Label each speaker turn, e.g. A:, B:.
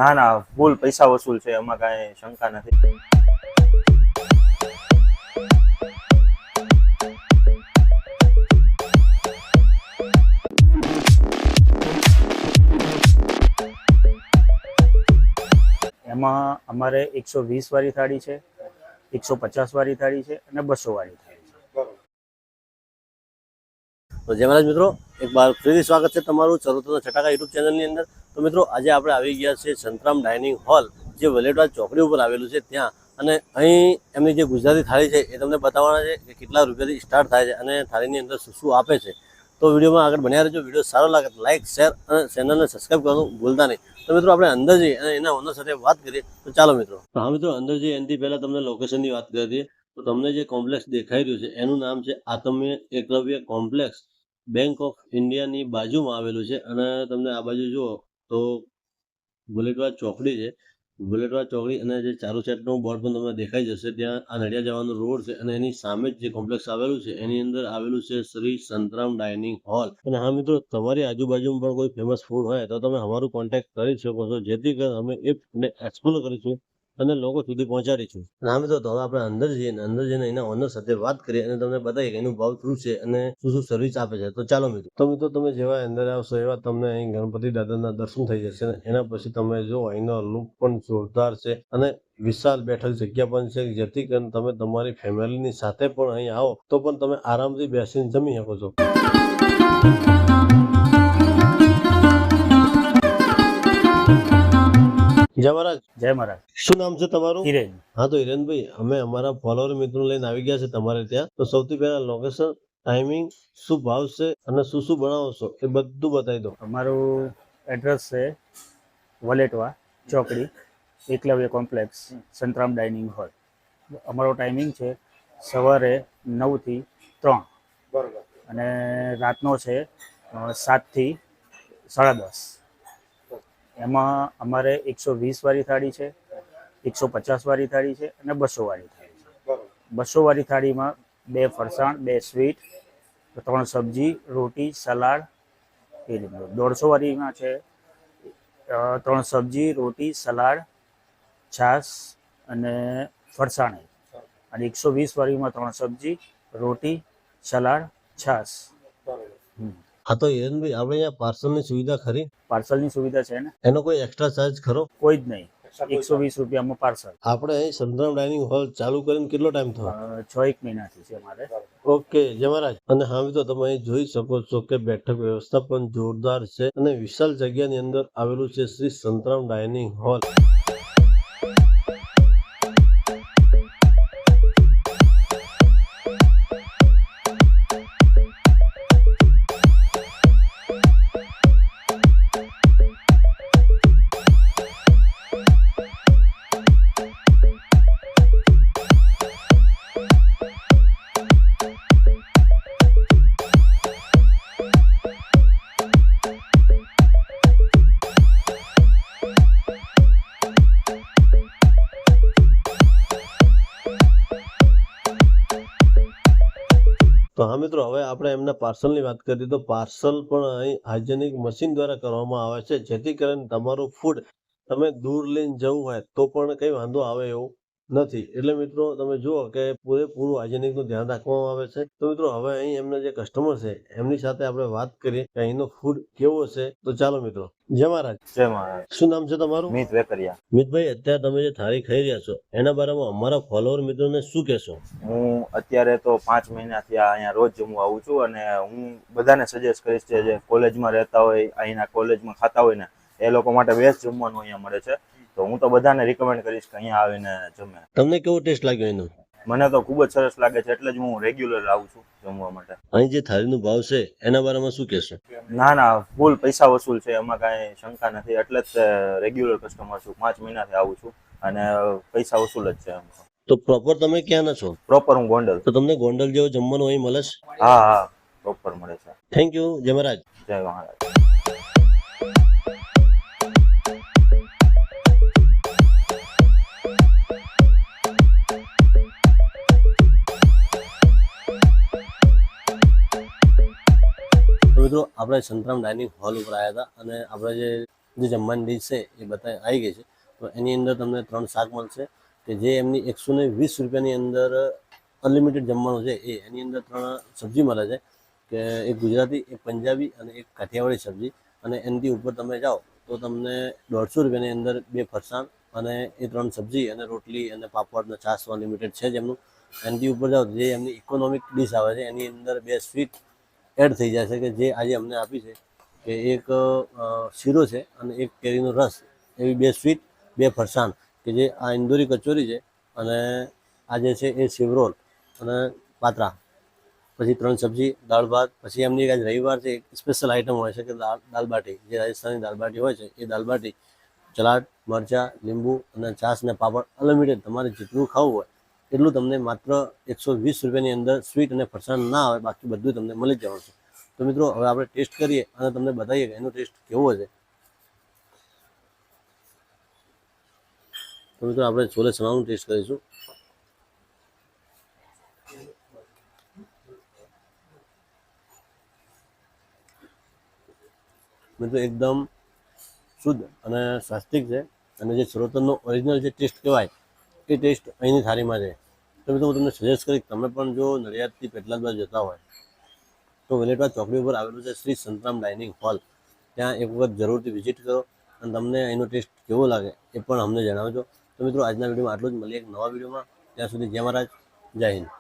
A: ના ના, ફૂલ પૈસા વસૂલ છે, એમાં કાંઈ શંકા નથી. એમાં અમારે 120 વાળી થાળી છે, 150 વાળી થાળી છે અને 200 વાળી થાળી છે.
B: તો જય મહારાજ મિત્રો, એક બાર ફરીથી સ્વાગત છે તમારું ચરોતરના છટાકા યુટ્યુબ ચેનલની અંદર. તો મિત્રો, આજે આપણે આવી ગયા છે સંતરામ ડાઇનિંગ હોલ, જે વલેટવા ચોકડી ઉપર આવેલું છે ત્યાં. અને અહીં એમની જે ગુજરાતી થાળી છે એ તમને બતાવવાના છે કે કેટલા રૂપિયાથી સ્ટાર્ટ થાય છે અને થાળીની અંદર શું શું આપે છે. તો વિડીયોમાં આગળ બન્યા રહેજો. વિડીયો સારો લાગે તો લાઇક, શેર અને ચેનલને સબસ્ક્રાઈબ કરવાનું ભૂલતા નહીં. તો મિત્રો, આપણે અંદર જઈએ અને એના ઓનર સાથે વાત કરીએ. તો ચાલો મિત્રો. હા મિત્રો, અંદર જઈએ એનાથી પહેલાં તમને લોકેશનની વાત કરી દઈએ. તો તમને જે કોમ્પ્લેક્સ દેખાઈ રહ્યું છે એનું નામ છે આતમ્ય એકલવ્ય કોમ્પ્લેક્સ. બેંક ઓફ ઇન્ડિયાની બાજુમાં આવેલું છે. અને તમને આ બાજુ જુઓ તો બુલેટવા ચોકડી છે. બુલેટવા ચોકડી અને જે ચારુ સેટનું બોર્ડ પણ તમને દેખાઈ જશે. ત્યાં આ નડિયાદ જવાનો રોડ છે અને એની સામે જ જે કોમ્પ્લેક્સ આવેલું છે એની અંદર આવેલું છે શ્રી સંતરામ ડાઇનિંગ હોલ. અને હા મિત્રો, તમારી આજુબાજુમાં પણ કોઈ ફેમસ ફૂડ હોય તો તમે અમારું કોન્ટેક્ટ કરી શકો છો, જેથી કરીને અમે એ ફૂડને એક્સપ્લોર કરીશું અને લોકો સુધી પહોંચાડીશું. હા મિત્રો, તો હવે આપણે અંદર જઈને એના ઓનર સાથે વાત કરીએ અને તમને બતાવીએ કે એનું ભાવ શું છે અને શું શું સર્વિસ આપે છે. તો ચાલો મિત્રો. તો મિત્રો, તમે જેવા અંદર આવશો એવા તમને અહીં ગણપતિ દાદાના દર્શન થઈ જશે. એના પછી તમે જો અહીંનો લુક પણ જોરદાર છે અને વિશાળ બેઠક જગ્યા પણ છે, જેથી કરીને તમે તમારી ફેમિલીની સાથે પણ અહીં આવો તો પણ તમે આરામથી બેસીને જમી શકો છો. જય મહારાજ.
A: જય મહારાજ.
B: શું નામ છે તમારું?
A: હિરેન.
B: હા, તો હિરેનભાઈ, અમે અમારા ફોલોવર મિત્રો લઈને આવી ગયા છે તમારે ત્યાં. તો સૌથી પહેલા લોકેશન, ટાઈમિંગ, શું ભાવ છે અને શું શું બનાવો છો એ બધું બતાવી દો.
A: અમારું એડ્રેસ છે વલેટવા ચોકડી, Eklavya complex, Santram dining hall. અમારો ટાઈમિંગ છે સવારે 9 થી 3
B: બરોબર.
A: અને રાતનો છે 7 થી 10:30. એમાં અમારે 120 વાળી થાળી છે, 150 વાળી થાળી છે અને 200 વાળી થાળી છે. 200 વાળી થાળીમાં 2 ફરસાણ, 2 સ્વીટ, 3 સબ્જી, રોટી, સલાડ એ રીતનું. 150 વાળીમાં છે 3 સબ્જી, રોટી, સલાડ, છાશ અને ફરસાણ. અને 120 વાળીમાં 3 સબ્જી, રોટી, સલાડ, છાશ.
B: હા, તો હિરેનભાઈ, આપણે અહીંયા પાર્સલની સુવિધા ખરી?
A: પાર્સલની સુવિધા છે ને,
B: એનો કોઈ એક્સ્ટ્રા ચાર્જ ખરો?
A: કોઈ જ નહીં. 120 રૂપિયામાં પાર્સલ.
B: આપણે અહીં સંતરામ ડાઇનિંગ હોલ ચાલુ કરીને કેટલો ટાઈમ થયો?
A: 6-1 મહિનાથી છે અમારે.
B: ઓકે, જય મહારાજ. અને હા મિત્રો, તમે અહીં જોઈ શકો છો કે બેઠક વ્યવસ્થા પણ જોરદાર છે અને વિશાળ જગ્યાની અંદર આવેલું છે શ્રી સંતરામ ડાઇનિંગ હોલ. તો હા મિત્રો, હવે આપણે એમના પાર્સલની વાત કરીએ તો પાર્સલ પણ અહીં હાઇજેનિક મશીન દ્વારા કરવામાં આવે છે, જેથી કરીને તમારું ફૂડ તમે દૂર લઈને જવું હોય તો પણ કંઈ વાંધો આવે એવું નથી. એટલે મિત્રો, તમે જુઓ કે પૂરેપૂરું હાઇજેનિકનું ધ્યાન રાખવામાં આવે છે. તો મિત્રો, હવે અહીં એમના જે કસ્ટમર છે એમની સાથે આપણે વાત કરીએ કે અહીંનો ફૂડ કેવો છે. તો ચાલો મિત્રો. જય મહારાજ.
A: જય મહારાજ.
B: શું નામ છે તમારું?
A: મિત વેકરિયા.
B: મિતભાઈ, અત્યારે તમે જે થાળી ખાઈ રહ્યા છો એના બારામાં અમારા ફોલોવર મિત્રોને શું કહેશો?
A: હું અત્યારે તો 5 મહિનાથી અહીંયા રોજ જમવા આવું છું અને હું બધાને સજેસ્ટ કરીશ કે જે કોલેજમાં રહેતા હોય, અહીંના કોલેજમાં ખાતા હોય ને એ લોકો માટે બેસ્ટ જમવાનું અહીંયા મળે છે. તો હું તો બધાને રિકમેન્ડ કરીશ કે અહીંયા આવીને જમે.
B: તમને કેવો ટેસ્ટ લાગ્યો એનો?
A: મને તો ખૂબ જ સરસ લાગે છે, એટલે જ હું રેગ્યુલર આવું છું જમવા માટે.
B: અહીં જે થાળીનો ભાવ છે એના બારામાં શું કહેશો?
A: ના ના, ફૂલ પૈસા વસૂલ છે, એમાં કાંઈ શંકા નથી. એટલે જ રેગ્યુલર કસ્ટમર છું, 5 મહિનાથી આવું છું અને પૈસા વસૂલ જ છે એમ.
B: તો પ્રોપર તમે ક્યાંના છો?
A: પ્રોપર હું ગોંડલ.
B: તો તમને ગોંડલ જેવો જમવાનું અહીં મળે છે?
A: હા હા, પ્રોપર મળે છે.
B: Thank you. જય મહારાજ.
A: જય મહારાજ.
B: મિત્રો, આપણે સંતરામ ડાઇનિંગ હોલ ઉપર આવ્યા હતા અને આપણે જે જે જમવાની ડીશ છે એ આવી ગઈ છે. તો એની અંદર તમને 3 શાક મળશે કે જે એમની 120 રૂપિયાની અંદર અનલિમિટેડ જમવાનું છે. એની અંદર 3 સબ્જી મળે છે કે એક ગુજરાતી, એક પંજાબી અને એક કાઠિયાવાડી સબ્જી. અને એનાથી ઉપર તમે જાઓ તો તમને 150 રૂપિયાની અંદર 2 ફરસાણ અને એ 3 સબ્જી અને રોટલી અને પાપડ અને છાશ અનલિમિટેડ છે જ એમનું. એનાથી ઉપર જાઓ જે એમની ઇકોનોમિક ડીશ આવે છે એની અંદર 2 સ્વીટ એડ થઈ જાય છે કે જે આજે અમને આપી છે કે એક શીરો છે અને એક કેરીનો રસ, એવી 2 સ્વીટ, 2 ફરસાણ કે જે આ ઇન્દોરી કચોરી છે અને આ જે છે એ સેવરોલ અને પાત્રા, પછી 3 સબ્જી, દાળ ભાત, પછી એમની આજ રવિવાર છે એક સ્પેશિયલ આઇટમ હોય છે કે દાલ બાટી, જે રાજસ્થાની દાલ બાટી હોય છે એ દાલ બાટી, સલાડ, મરચાં, લીંબુ અને છાશ ને પાપડ અનલિમિટેડ તમારે જેટલું ખાવું હોય એટલું તમને માત્ર 120 રૂપિયાની અંદર સ્વીટ અને ફરસાણ ના આવે, બાકી બધું તમને મળી જ જવાનું છે. તો મિત્રો હવે આપણે ટેસ્ટ કરીએ અને તમને બતાવીએ કે એનો ટેસ્ટ કેવો છે. તો મિત્રો આપણે છોલે ચણાનું ટેસ્ટ કરીશું. મિત્રો એકદમ શુદ્ધ અને સ્વાસ્થિક છે અને જે ચરોતરનો ઓરિજિનલ જે ટેસ્ટ કહેવાય એ ટેસ્ટ અહીંની થાળીમાં છે. તો મિત્રો હું તમને સજેસ્ટ કરીશ તમે પણ જો નડિયાદથી પેટલાદ બાજુ જતા હોય તો વેલેટવા ચોકડી ઉપર આવેલું છે શ્રી સંતરામ ડાઇનિંગ હોલ, ત્યાં એક વખત જરૂરથી વિઝિટ કરો અને તમને એનો ટેસ્ટ કેવો લાગે એ પણ અમને જણાવજો. તો મિત્રો આજના વિડીયોમાં આટલું જ. મળીએ એક નવા વિડીયોમાં. ત્યાં સુધી જય મહારાજ, જય હિન્દ.